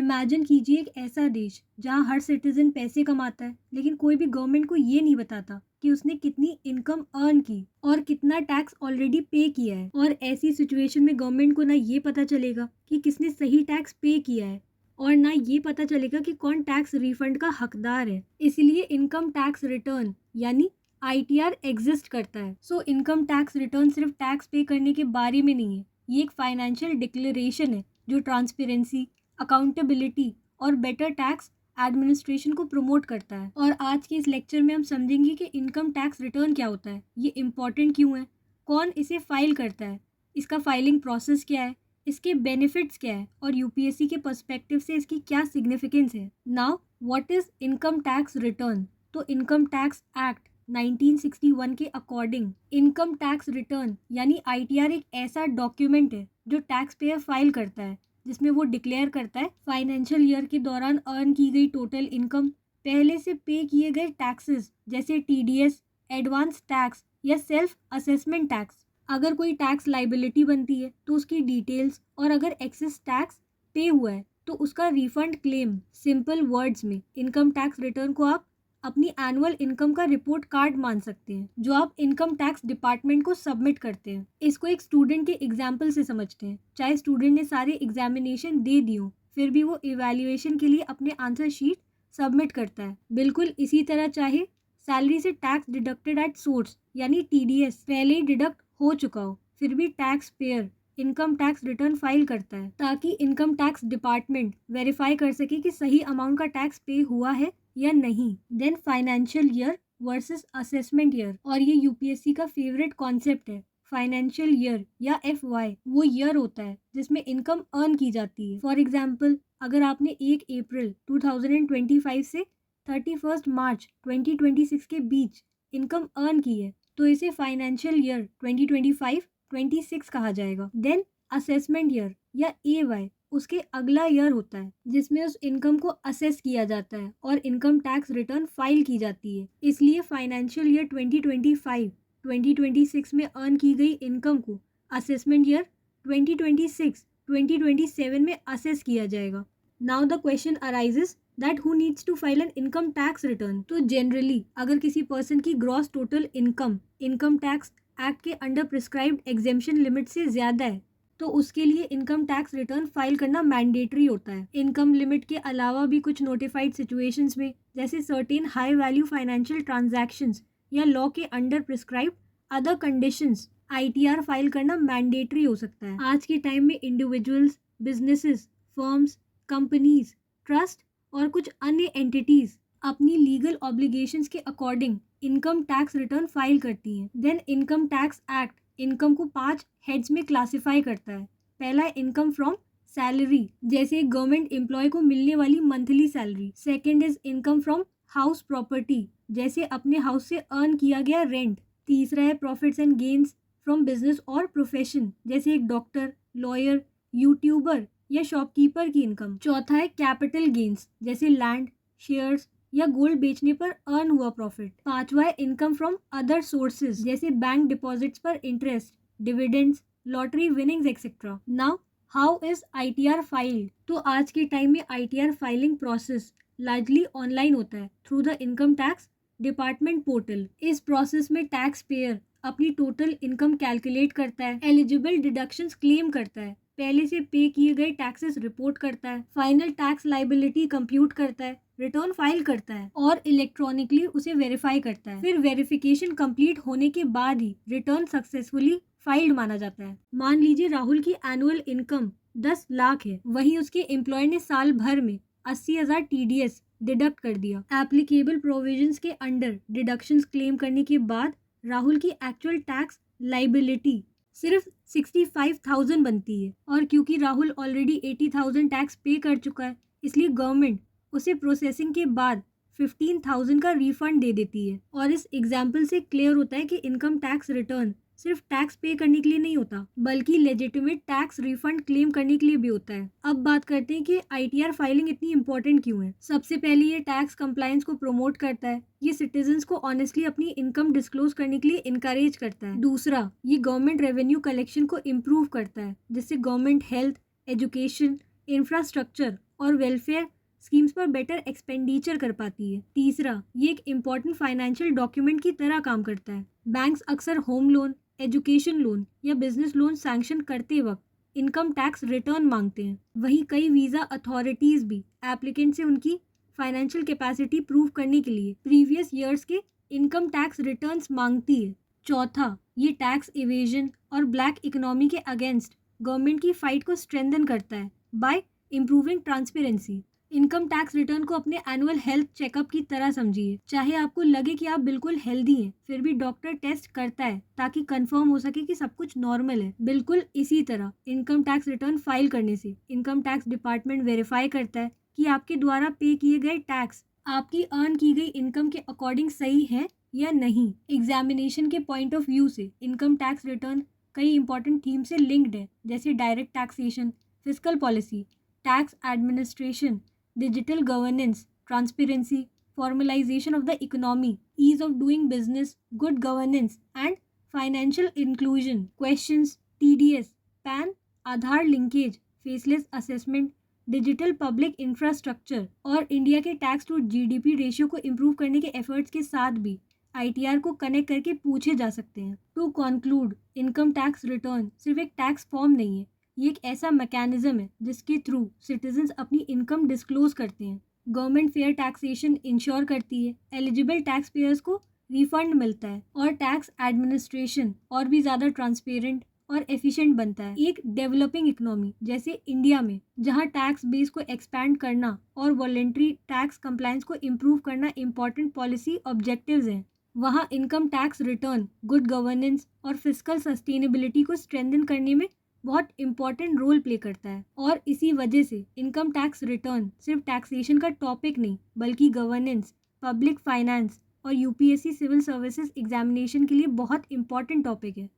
Imagine कीजिए एक ऐसा देश जहां हर सिटीजन पैसे कमाता है लेकिन कोई भी गवर्नमेंट को ये नहीं बताता कि उसने कितनी इनकम अर्न की और कितना टैक्स ऑलरेडी पे किया है। और ऐसी सिचुएशन में गवर्नमेंट को ना ये पता चलेगा कि किसने सही टैक्स पे किया है और ना ये पता चलेगा कि कौन टैक्स रिफंड का हकदार है। इसलिए इनकम टैक्स रिटर्न यानी ITR एग्जिस्ट करता है। सो इनकम टैक्स रिटर्न सिर्फ टैक्स पे करने के बारे में नहीं है, ये एक फाइनेंशियल डिक्लेरेशन है जो ट्रांसपेरेंसी, अकाउंटेबिलिटी और बेटर टैक्स एडमिनिस्ट्रेशन को प्रमोट करता है। और आज के इस लेक्चर में हम समझेंगे कि इनकम टैक्स रिटर्न क्या होता है, ये इम्पॉर्टेंट क्यों है, कौन इसे फाइल करता है, इसका फाइलिंग प्रोसेस क्या है, इसके बेनिफिट्स क्या है और UPSC के पर्सपेक्टिव से इसकी क्या सिग्निफिकेंस है। Now what is income tax return? तो इनकम टैक्स एक्ट 1961 के अकॉर्डिंग इनकम टैक्स रिटर्न यानी ITR एक ऐसा डॉक्यूमेंट है जो टैक्स पेयर फाइल करता है, जिसमें वो डिक्लेयर करता है फाइनेंशियल ईयर के दौरान अर्न की गई टोटल इनकम, पहले से पे किए गए टैक्सेस जैसे TDS, एडवांस टैक्स या सेल्फ असेसमेंट टैक्स। अगर कोई टैक्स लाइबिलिटी बनती है तो उसकी डिटेल्स, और अगर एक्सेस टैक्स पे हुआ है तो उसका रिफंड क्लेम। सिंपल वर्ड्स में इनकम टैक्स रिटर्न को आप अपनी एनुअल इनकम का रिपोर्ट कार्ड मान सकते हैं जो आप इनकम टैक्स डिपार्टमेंट को सबमिट करते हैं। इसको एक स्टूडेंट के एग्जाम्पल से समझते हैं। चाहे स्टूडेंट ने सारे एग्जामिनेशन दे दी हो, फिर भी वो इवैल्यूएशन के लिए अपने आंसर शीट सबमिट करता है। बिल्कुल इसी तरह चाहे सैलरी से टैक्स डिडक्टेड एट सोर्स यानी TDS पहले ही डिडक्ट हो चुका हो, फिर भी tax payer income tax return file करता है ताकि इनकम टैक्स डिपार्टमेंट वेरीफाई कर सके कि सही अमाउंट का टैक्स पे हुआ है या नहीं। Then financial year versus assessment year, और ये UPSC का फेवरेट कॉन्सेप्ट है। फाइनेंशियल ईयर या FY वो ईयर होता है जिसमें इनकम अर्न की जाती है। फॉर एग्जाम्पल, अगर आपने 1 अप्रैल 2025 से 31 मार्च 2026 के बीच इनकम अर्न की है तो इसे फाइनेंशियल ईयर 2025-26 कहा जाएगा। देन असेसमेंट ईयर या AY उसके अगला ईयर होता है जिसमें उस इनकम को असेस किया जाता है और इनकम टैक्स रिटर्न फाइल की जाती है। इसलिए फाइनेंशियल ईयर 2025-2026 में अर्न की गई इनकम को असेसमेंट ईयर 2026-2027 में असेस किया जाएगा। Now the question arises that who needs to file an income tax return. तो जनरली अगर किसी पर्सन की gross total income tax act के अंडर प्रिस्क्राइब्ड एग्जेम्पशन लिमिट से ज्यादा है तो उसके लिए इनकम टैक्स रिटर्न फाइल करना मैंडेटरी होता है। इनकम लिमिट के अलावा भी कुछ नोटिफाइड सिचुएशंस में, जैसे certain high value financial transactions या लॉ के under prescribed other conditions, ITR file करना मैंडेटरी हो सकता है। आज के टाइम में individuals, businesses, firms, companies, trust और कुछ अन्य एंटिटीज अपनी लीगल ऑब्लिगेशंस के according income tax return file करती हैं। Then income tax act income को 5 हेड्स में क्लासिफाई करता है। पहला है इनकम फ्रॉम सैलरी, जैसे एक गवर्नमेंट एम्प्लॉय को मिलने वाली monthly salary. Second is income from house property, जैसे अपने हाउस से अर्न किया गया रेंट। तीसरा है profits and gains from business और प्रोफेशन, जैसे एक डॉक्टर, लॉयर, यूट्यूबर या शॉपकीपर की इनकम। चौथा है कैपिटल गेन्स, जैसे लैंड, शेयर्स या गोल्ड बेचने पर अर्न हुआ प्रॉफिट। पांचवा है इनकम फ्रॉम अदर सोर्सेज, जैसे बैंक डिपॉजिट्स पर interest, dividends, lottery winnings etcetera. Now how is ITR filed? तो आज के टाइम में ITR filing process largely online होता है through the income tax department portal. इस प्रोसेस में टैक्स पेयर अपनी टोटल इनकम कैलकुलेट करता है, एलिजिबल डिडक्शंस क्लेम करता है, पहले से पे किए गए टैक्सेस रिपोर्ट करता है, फाइनल टैक्स लाइबिलिटी कंप्यूट करता है, रिटर्न फाइल करता है और इलेक्ट्रॉनिकली उसे वेरीफाई करता है। फिर वेरिफिकेशन कंप्लीट होने के बाद ही रिटर्न सक्सेसफुली फाइल्ड माना जाता है। मान लीजिए राहुल की एनुअल इनकम 10 लाख है, वहीं उसके एम्प्लॉयर ने साल भर में 80,000 TDS डिडक्ट कर दिया। एप्लीकेबल प्रोविजंस के अंडर डिडक्शंस क्लेम करने के बाद राहुल की एक्चुअल टैक्स लाइबिलिटी सिर्फ 65,000 बनती है, और क्योंकि राहुल ऑलरेडी 80,000 टैक्स पे कर चुका है इसलिए गवर्नमेंट उसे प्रोसेसिंग के बाद 15,000 का रिफंड दे देती है। और इस एग्जाम्पल से क्लियर होता है कि इनकम टैक्स रिटर्न सिर्फ टैक्स पे करने के लिए नहीं होता बल्कि लेजिटिमेट टैक्स रिफंड क्लेम करने के लिए भी होता है। अब बात करते हैं कि ITR फाइलिंग इतनी इंपॉर्टेंट क्यों है। सबसे पहले ये टैक्स कंप्लायंस को प्रमोट करता है, ये सिटीजन्स को ऑनेस्टली अपनी इनकम डिस्क्लोज करने के लिए इनकरेज करता है। दूसरा, ये गवर्नमेंट रेवेन्यू कलेक्शन को इम्प्रूव करता है जिससे गवर्नमेंट हेल्थ, एजुकेशन, इंफ्रास्ट्रक्चर और वेलफेयर स्कीम्स पर बेटर एक्सपेंडिचर कर पाती है। तीसरा, ये एक इम्पॉर्टेंट फाइनेंशियल डॉक्यूमेंट की तरह काम करता है। बैंक्स अक्सर होम लोन, एजुकेशन लोन या बिजनेस लोन सैंक्शन करते वक्त इनकम टैक्स रिटर्न मांगते हैं। वहीं कई वीज़ा अथॉरिटीज़ भी एप्लीकेंट से उनकी फाइनेंशियल कैपेसिटी प्रूव करने के लिए प्रीवियस ईयर्स के इनकम टैक्स रिटर्न्स मांगती है। चौथा, ये टैक्स इवेजन और ब्लैक इकोनॉमी के अगेंस्ट गवर्नमेंट की फाइट को स्ट्रेंथन करता है bye improving transparency. Income tax return को अपने एनुअल हेल्थ चेकअप की तरह समझिए। चाहे आपको लगे कि आप बिल्कुल हेल्दी हैं, फिर भी डॉक्टर टेस्ट करता है ताकि कंफर्म हो सके कि सब कुछ नॉर्मल है। बिल्कुल इसी तरह इनकम टैक्स रिटर्न फाइल करने से इनकम टैक्स डिपार्टमेंट वेरीफाई करता है कि आपके द्वारा पे किए गए टैक्स आपकी अर्न की गई इनकम के अकॉर्डिंग सही है या नहीं। एग्जामिनेशन के पॉइंट ऑफ व्यू से इनकम टैक्स रिटर्न कई इंपॉर्टेंट थीम से लिंक्ड है, जैसे direct taxation, fiscal policy, tax administration, digital governance, transparency, formalization of the economy, ease of doing business, good governance, and financial inclusion. Questions: TDS, PAN, Aadhaar linkage, faceless assessment, digital public infrastructure और India के tax to GDP ratio को improve करने के efforts के साथ भी ITR को connect करके पूछे जा सकते हैं। To conclude, income tax return सिर्फ एक टैक्स फॉर्म नहीं है, ये एक ऐसा मैकेनिज्म है जिसके थ्रू सिटीजन्स अपनी इनकम डिस्क्लोज करते हैं। गवर्नमेंट फेयर टैक्सेशन इंश्योर करती है, एलिजिबल टैक्स पेयर्स को रिफंड मिलता है और टैक्स एडमिनिस्ट्रेशन और भी ज़्यादा ट्रांसपेरेंट और एफिशिएंट बनता है। एक डेवलपिंग इकोनॉमी जैसे इंडिया में, जहां टैक्स बेस को एक्सपैंड करना और वॉलेंट्री टैक्स कंप्लायंस को इम्प्रूव करना इंपॉर्टेंट पॉलिसी ऑब्जेक्टिव्स हैं, वहां income tax return good governance और फिस्कल सस्टेनेबिलिटी को स्ट्रेंथन करने में बहुत इंपॉर्टेंट रोल प्ले करता है। और इसी वजह से इनकम टैक्स रिटर्न सिर्फ टैक्सेशन का टॉपिक नहीं, बल्कि गवर्नेंस, पब्लिक फाइनेंस और यूपीएससी सिविल सर्विसेज एग्जामिनेशन के लिए बहुत इंपॉर्टेंट टॉपिक है।